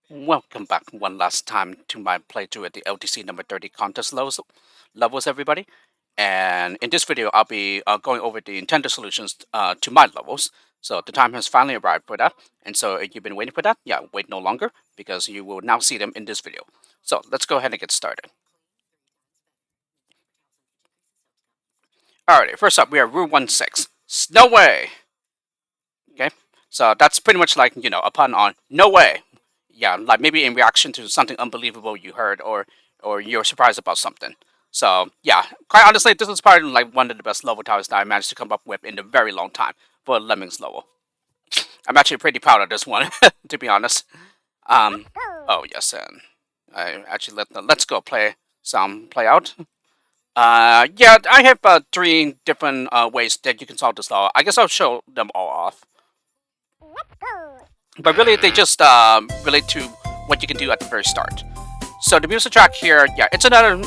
Welcome back one last time to my playthrough at the LDC number 30 contest levels, everybody. And in this video, I'll be going over the intended solutions to my levels. So the time has finally arrived for that. And so if you've been waiting for that, yeah, wait no longer, because you will now see them in this video. So let's go ahead and get started. Alrighty, first up, we have Rule 16, no way. Okay, so that's pretty much like, a pun on no way. Yeah, like maybe in reaction to something unbelievable you heard, or you're surprised about something. So yeah, quite honestly, this is probably like one of the best level towers that I managed to come up with in a very long time for a Lemmings level. I'm actually pretty proud of this one, to be honest. Oh yes, and I actually let the Let's Go play out. Yeah, I have three different ways that you can solve this level. I guess I'll show them all off. But really, they just relate to what you can do at the very start. So the music track here, yeah, it's another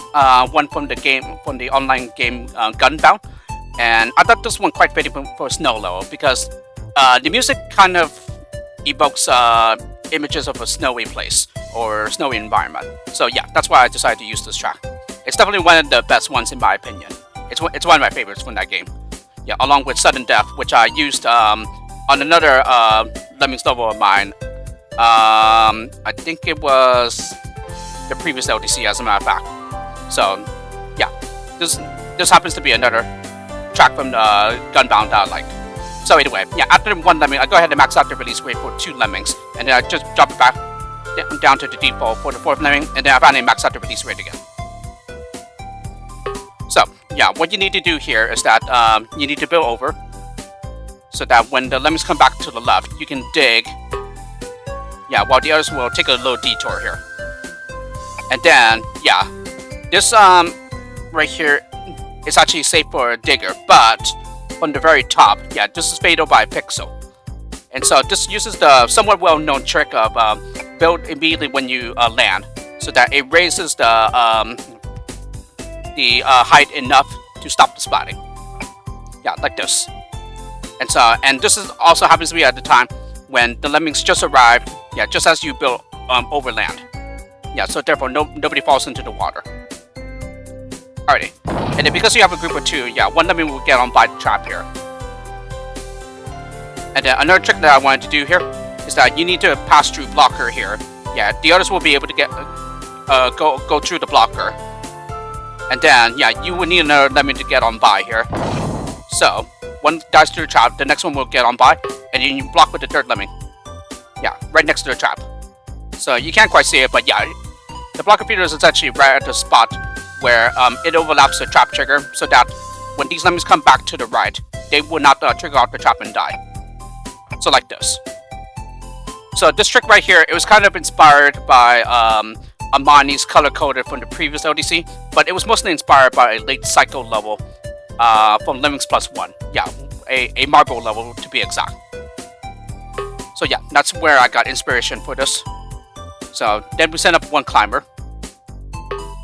one from the game, from the online game Gunbound, and I thought this one quite fitting for a snow level because the music kind of evokes images of a snowy place or snowy environment. So yeah, that's why I decided to use this track. It's definitely one of the best ones in my opinion. It's one of my favorites from that game. Yeah, along with Sudden Death, which I used on another Lemmings level of mine. I think it was the previous LDC, as a matter of fact. So, yeah, this happens to be another track from the Gunbound that I like. So anyway, yeah, after one Lemming, I go ahead and max out the release rate for 2 Lemmings, and then I just drop it back down to the default for the 4th Lemming, and then I finally max out the release rate again. So, yeah, what you need to do here is that you need to build over, so that when the Lemmings come back to the left, you can dig, yeah, while the others will take a little detour here. And then, yeah, this right here is actually safe for a digger, but on the very top, yeah, this is fatal by pixel. And so this uses the somewhat well-known trick of build immediately when you land, so that it raises the height enough to stop the splatting. Yeah, like this. And this is also happens to be at the time when the Lemmings just arrived, yeah, just as you build overland. Yeah, so therefore nobody falls into the water. Alrighty. And then because you have a group of 2, yeah, one Lemming will get on by the trap here. And then another trick that I wanted to do here is that you need to pass through blocker here. Yeah, the others will be able to get go through the blocker. And then, yeah, you will need another Lemming to get on by here. So, one dies through the trap, the next one will get on by, and then you block with the 3rd Lemming. Yeah, right next to the trap. So you can't quite see it, but yeah, the blocker feeder is actually right at the spot where it overlaps the trap trigger, so that when these Lemmings come back to the right, they will not trigger out the trap and die. So like this. So this trick right here, it was kind of inspired by Amani's color coded from the previous LDC, but it was mostly inspired by a late cycle level from Lemmings +1. Yeah, a marble level to be exact. So yeah, that's where I got inspiration for this. So then we send up one climber.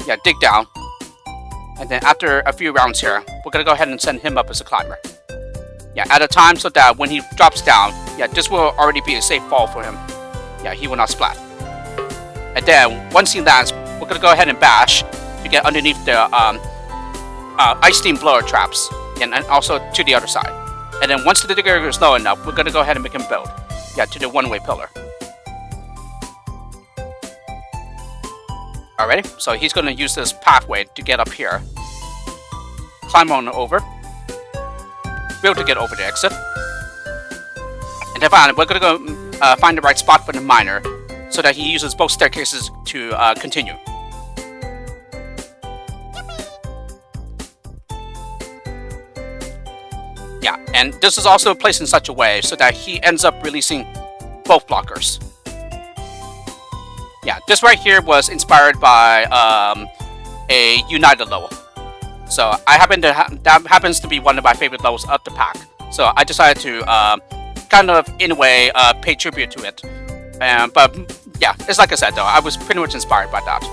Yeah, dig down. And then after a few rounds here, we're gonna go ahead and send him up as a climber. Yeah, at a time so that when he drops down, yeah, this will already be a safe fall for him. Yeah, he will not splat. And then once he lands, we're gonna go ahead and bash to get underneath the ice steam blower traps, and also to the other side. And then once the digger is low enough, we're gonna go ahead and make him build. Yeah, to the one-way pillar. Alright, so he's gonna use this pathway to get up here. Climb on over. Build to get over the exit. And then finally, we're gonna go find the right spot for the miner, so that he uses both staircases to continue. Yeah, and this is also placed in such a way so that he ends up releasing both blockers. Yeah, this right here was inspired by a United level. So I happen to that happens to be one of my favorite levels of the pack. So I decided to kind of, in a way, pay tribute to it. But yeah, it's like I said though, I was pretty much inspired by that,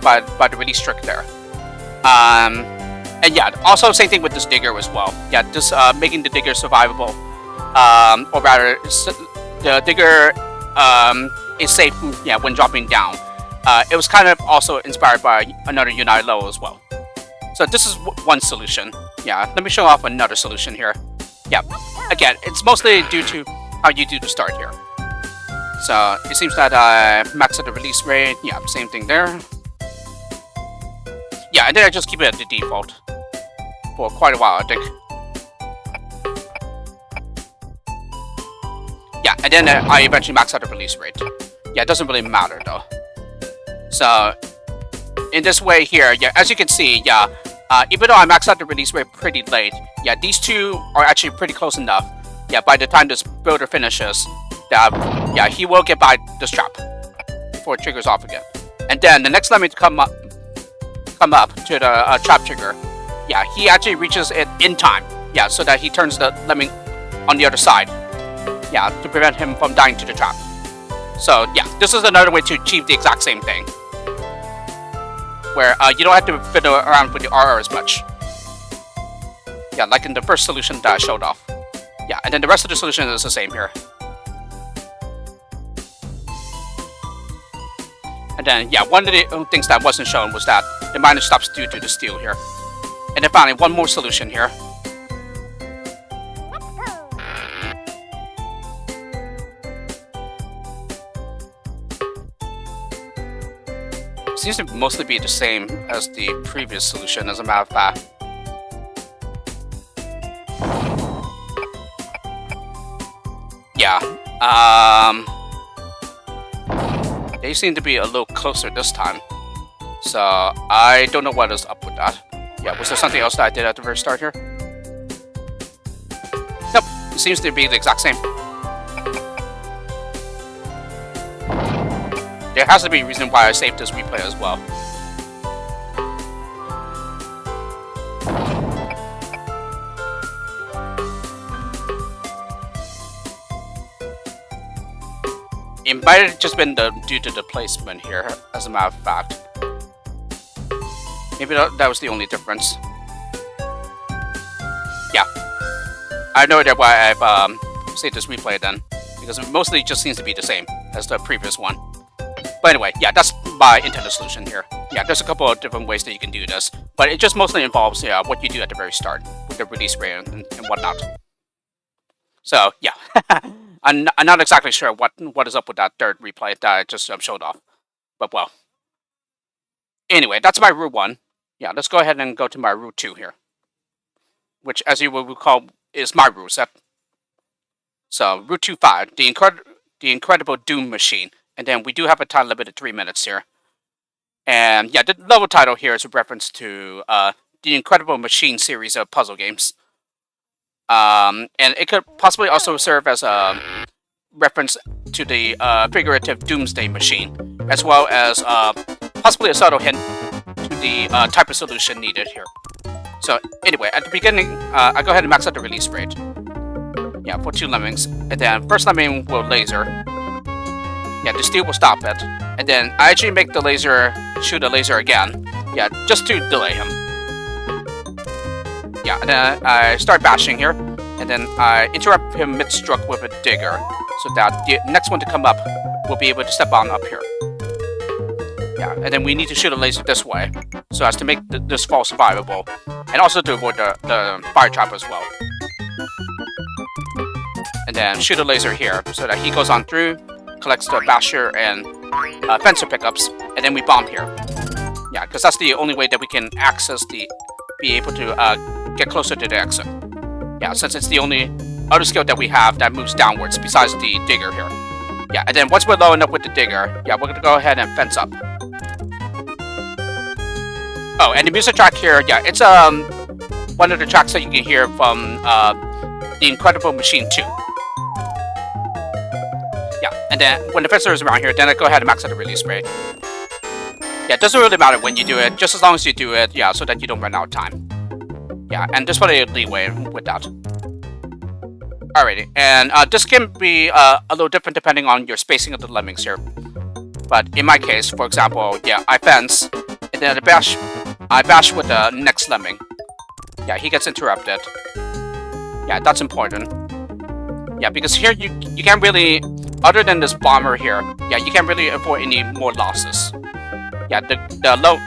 by the release trick there. And yeah, also same thing with this digger as well. Yeah, just making the digger survivable, or rather, the digger is safe, yeah, when dropping down. It was kind of also inspired by another United level as well. So this is one solution. Yeah, let me show off another solution here. Yeah, again, it's mostly due to how you do the start here. So it seems that I maxed out the release rate. Yeah, same thing there. Yeah, and then I just keep it at the default for quite a while, I think. Yeah, and then I eventually max out the release rate. Yeah, it doesn't really matter though. So in this way here, yeah, as you can see, yeah, even though I maxed out the release rate pretty late, yeah, these two are actually pretty close enough. Yeah, by the time this builder finishes, that yeah, he will get by this trap before it triggers off again. And then the next Lemming to come up to the trap trigger, yeah, he actually reaches it in time. Yeah, so that he turns the Lemming on the other side. Yeah, to prevent him from dying to the trap. So yeah, this is another way to achieve the exact same thing, where you don't have to fiddle around with the RR as much. Yeah, like in the first solution that I showed off. Yeah, and then the rest of the solution is the same here. And then, yeah, one of the things that wasn't shown was that the miner stops due to the steal here. And then finally, one more solution here. Seems to mostly be the same as the previous solution, as a matter of fact. Yeah, they seem to be a little closer this time. So, I don't know what is up with that. Yeah, was there something else that I did at the very start here? Nope, it seems to be the exact same. There has to be a reason why I saved this replay as well. It might have just been due to the placement here, as a matter of fact. Maybe that was the only difference. Yeah. I have no idea why I've saved this replay then, because it mostly just seems to be the same as the previous one. But anyway, yeah, that's my intended solution here. Yeah, there's a couple of different ways that you can do this, but it just mostly involves what you do at the very start with the release rate and whatnot. So yeah, I'm not exactly sure what is up with that third replay that I just showed off, but well. Anyway, that's my route 1. Yeah, let's go ahead and go to my route 2 here, which, as you will recall, is my rule set. So route 2.5, the Incredible Doom Machine. And then we do have a time limit of 3 minutes here. And yeah, the level title here is a reference to the Incredible Machine series of puzzle games. And it could possibly also serve as a reference to the figurative Doomsday Machine, as well as possibly a subtle hint to the type of solution needed here. So anyway, at the beginning, I go ahead and max out the release rate. Yeah, for 2 Lemmings. And then first Lemming will laser. Yeah, the steal will stop it. And then I actually make the laser shoot a laser again. Yeah, just to delay him. Yeah, and then I start bashing here. And then I interrupt him mid-stroke with a digger, so that the next one to come up will be able to step on up here. Yeah, and then we need to shoot a laser this way, so as to make this fall survivable. And also to avoid the fire trap as well. And then shoot a laser here, so that he goes on through, collects the basher and fencer pickups, and then we bomb here. Yeah, because that's the only way that we can be able to get closer to the exit. Yeah, since it's the only other skill that we have that moves downwards besides the digger here. Yeah, and then once we're low enough with the digger, yeah, we're gonna go ahead and fence up. Oh, and the music track here, yeah, it's one of the tracks that you can hear from the Incredible Machine 2. Yeah, and then when the fencer is around here, then I go ahead and max out the release rate. Yeah, it doesn't really matter when you do it, just as long as you do it, yeah, so that you don't run out of time. Yeah, and there's plenty of leeway with that. Alrighty, and this can be a little different depending on your spacing of the Lemmings here. But in my case, for example, yeah, I fence, and then I bash with the next Lemming. Yeah, he gets interrupted. Yeah, that's important. Yeah, because here you can't really other than this bomber here, yeah, you can't really afford any more losses. Yeah, the low,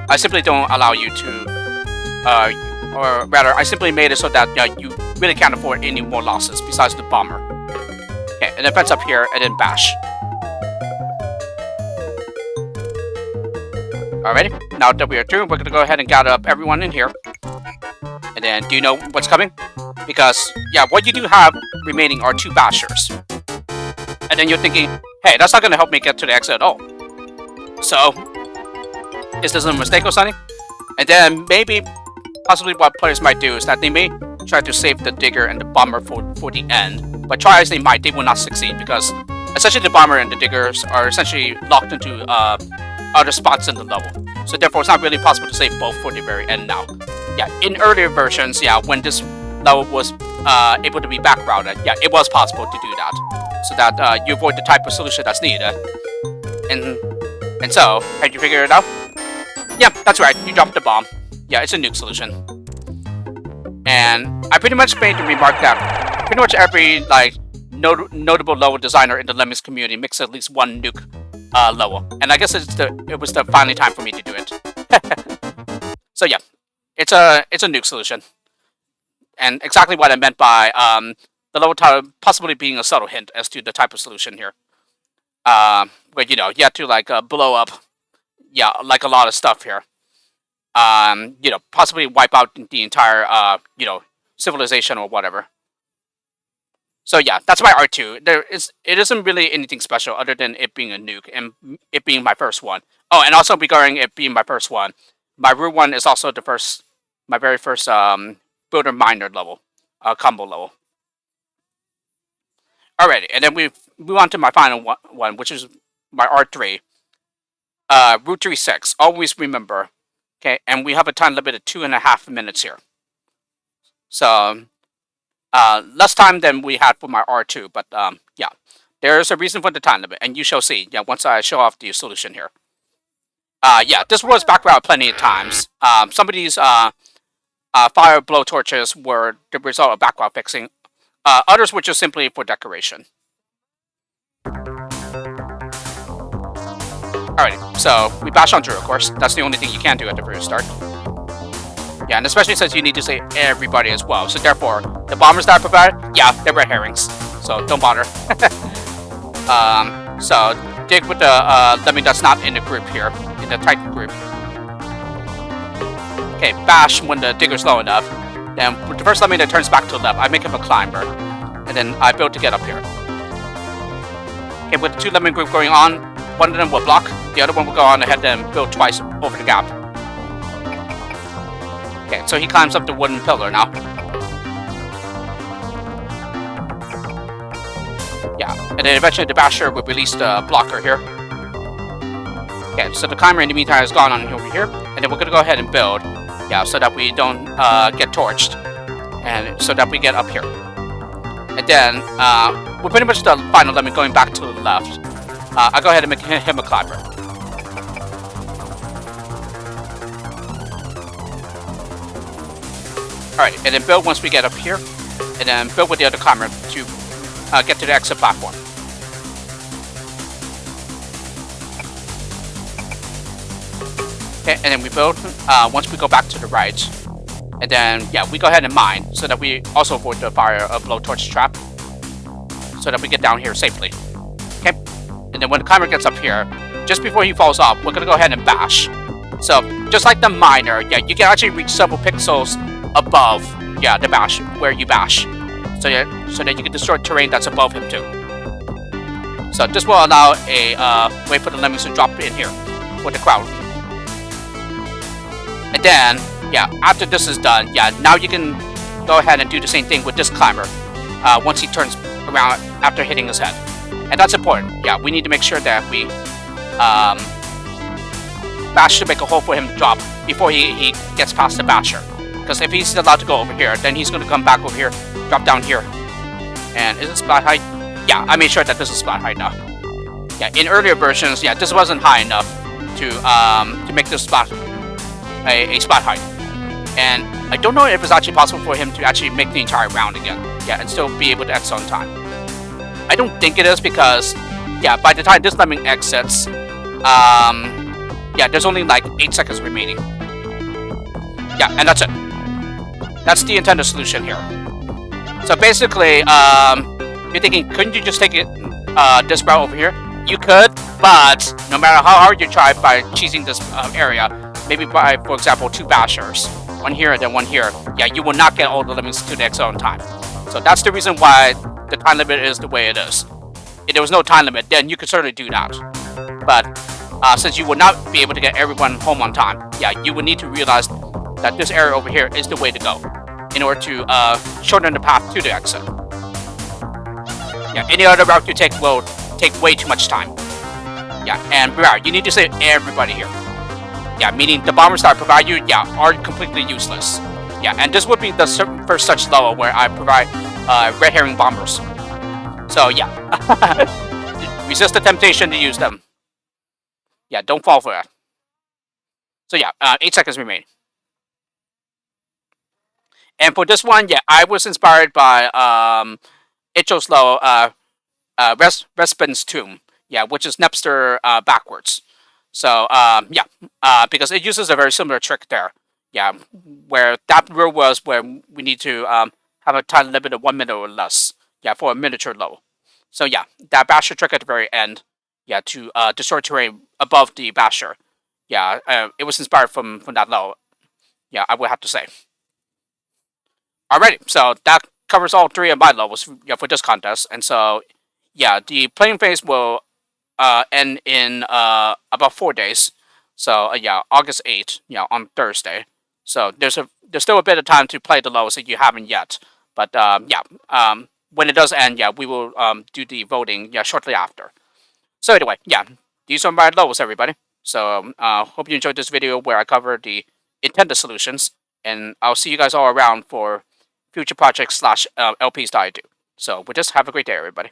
I simply don't allow you to, or rather, I simply made it so that you really can't afford any more losses besides the bomber. Okay, and then fence up here, and then bash. Alrighty, now that we are through, we're gonna go ahead and gather up everyone in here. And then, do you know what's coming? Because, yeah, what you do have remaining are 2 bashers. And then you're thinking, hey, that's not gonna help me get to the exit at all. So, is this a mistake or something? And then maybe, possibly what players might do is that they may try to save the digger and the bomber for the end. But try as they might, they will not succeed because essentially the bomber and the diggers are essentially locked into other spots in the level. So therefore, it's not really possible to save both for the very end now. Yeah, in earlier versions, yeah, when this level was able to be back routed, yeah, it was possible to do that. So that you avoid the type of solution that's needed. And so, had you figured it out? Yeah, that's right, you dropped the bomb. Yeah, it's a nuke solution. And I pretty much made the remark that pretty much every notable level designer in the Lemmings community makes at least one nuke level. And I guess it was the finally time for me to do it. So yeah, it's a nuke solution. And exactly what I meant by the level title possibly being a subtle hint as to the type of solution here. Where, you know, you have to blow up, yeah, like a lot of stuff here. You know, possibly wipe out the entire, you know, civilization or whatever. So yeah, that's my R2. It isn't really anything special other than it being a nuke and it being my first one. Oh, and also regarding it being my first one, my root one is also my very first builder miner level, combo level. Alrighty, and then we move on to my final one, which is my R3. Route 36. Always remember. Okay, and we have a time limit of 2.5 minutes here. So, less time than we had for my R2, but yeah, there's a reason for the time limit, and you shall see. Yeah, once I show off the solution here. Yeah, this was back around plenty of times. Some of these fire blow torches were the result of background fixing. Others were just simply for decoration. Alrighty, so we bash on through, of course. That's the only thing you can do at the very start. Yeah, and especially since you need to save everybody as well. So therefore, the bombers that I provided, yeah, they're red herrings. So don't bother. So dig with the lemming that's not in the group here, in the tight group. Okay, bash when the digger's low enough. Then with the first lemming that turns back to the left, I make him a climber. And then I build to get up here. Okay, with the 2 lemming group going on, one of them will block, the other one will go on ahead and build twice over the gap. Okay, so he climbs up the wooden pillar now. Yeah, and then eventually the basher will release the blocker here. Okay, so the climber in the meantime has gone on over here, and then we're gonna go ahead and build, yeah, so that we don't get torched, and so that we get up here. And then we're pretty much the final lemming going back to the left. I'll go ahead and make him a climber. Alright, and then build once we get up here, and then build with the other climber to get to the exit platform. Okay, and then we build once we go back to the right. And then, yeah, we go ahead and mine so that we also avoid the fire blowtorch trap. So that we get down here safely. Okay? And then when the climber gets up here, just before he falls off, we're going to go ahead and bash. So, just like the miner, yeah, you can actually reach several pixels above, yeah, the bash, where you bash. So, yeah, so that you can destroy terrain that's above him too. So this will allow a way for the lemmings to drop in here for the crowd. And then, yeah, after this is done, yeah, now you can go ahead and do the same thing with this climber once he turns around after hitting his head. And that's important. Yeah, we need to make sure that we bash to make a hole for him to drop before he gets past the basher. Because if he's allowed to go over here, then he's going to come back over here, drop down here. And is it spot height? Yeah, I made sure that this is spot height now. Yeah, in earlier versions, yeah, this wasn't high enough to make this spot a spot height. And I don't know if it's actually possible for him to actually make the entire round again. Yeah, and still be able to exit on time. I don't think it is because, yeah, by the time this lemming exits, yeah, there's only like 8 seconds remaining. Yeah, and that's it. That's the intended solution here. So basically, you're thinking, couldn't you just take it this route over here? You could, but no matter how hard you try by cheesing this area, maybe by, for example, 2 bashers, one here and then one here, yeah, you will not get all the lemmings to the exit on time. So that's the reason why the time limit is the way it is. If there was no time limit, then you could certainly do that. But since you will not be able to get everyone home on time, yeah, you would need to realize that this area over here is the way to go in order to shorten the path to the exit. Yeah, any other route you take will take way too much time. Yeah, and remember, you need to save everybody here. Yeah, meaning the bombers that I provide you, yeah, are completely useless. Yeah, and this would be the first such level where I provide red herring bombers. So yeah, resist the temptation to use them. Yeah, don't fall for that. So yeah, 8 seconds remain. And for this one, yeah, I was inspired by Icho's Low, Respin's Tomb, yeah, which is Nepster backwards. So yeah, because it uses a very similar trick there. Yeah, where that rule was where we need to have a time limit of 1 minute or less. Yeah, for a miniature low. So yeah, that basher trick at the very end. Yeah, to destroy terrain above the basher. Yeah, it was inspired from that low. Yeah, I would have to say. Alrighty, so that covers all 3 of my levels, yeah, for this contest, and so yeah, the playing phase will end in about 4 days. So yeah, August 8th, yeah, on Thursday. So there's still a bit of time to play the levels if you haven't yet. But yeah, when it does end, yeah, we will do the voting, yeah, shortly after. So anyway, yeah, these are my levels, everybody. So hope you enjoyed this video where I cover the intended solutions, and I'll see you guys all around for future projects / LPs that I do. So with this, have a great day, everybody.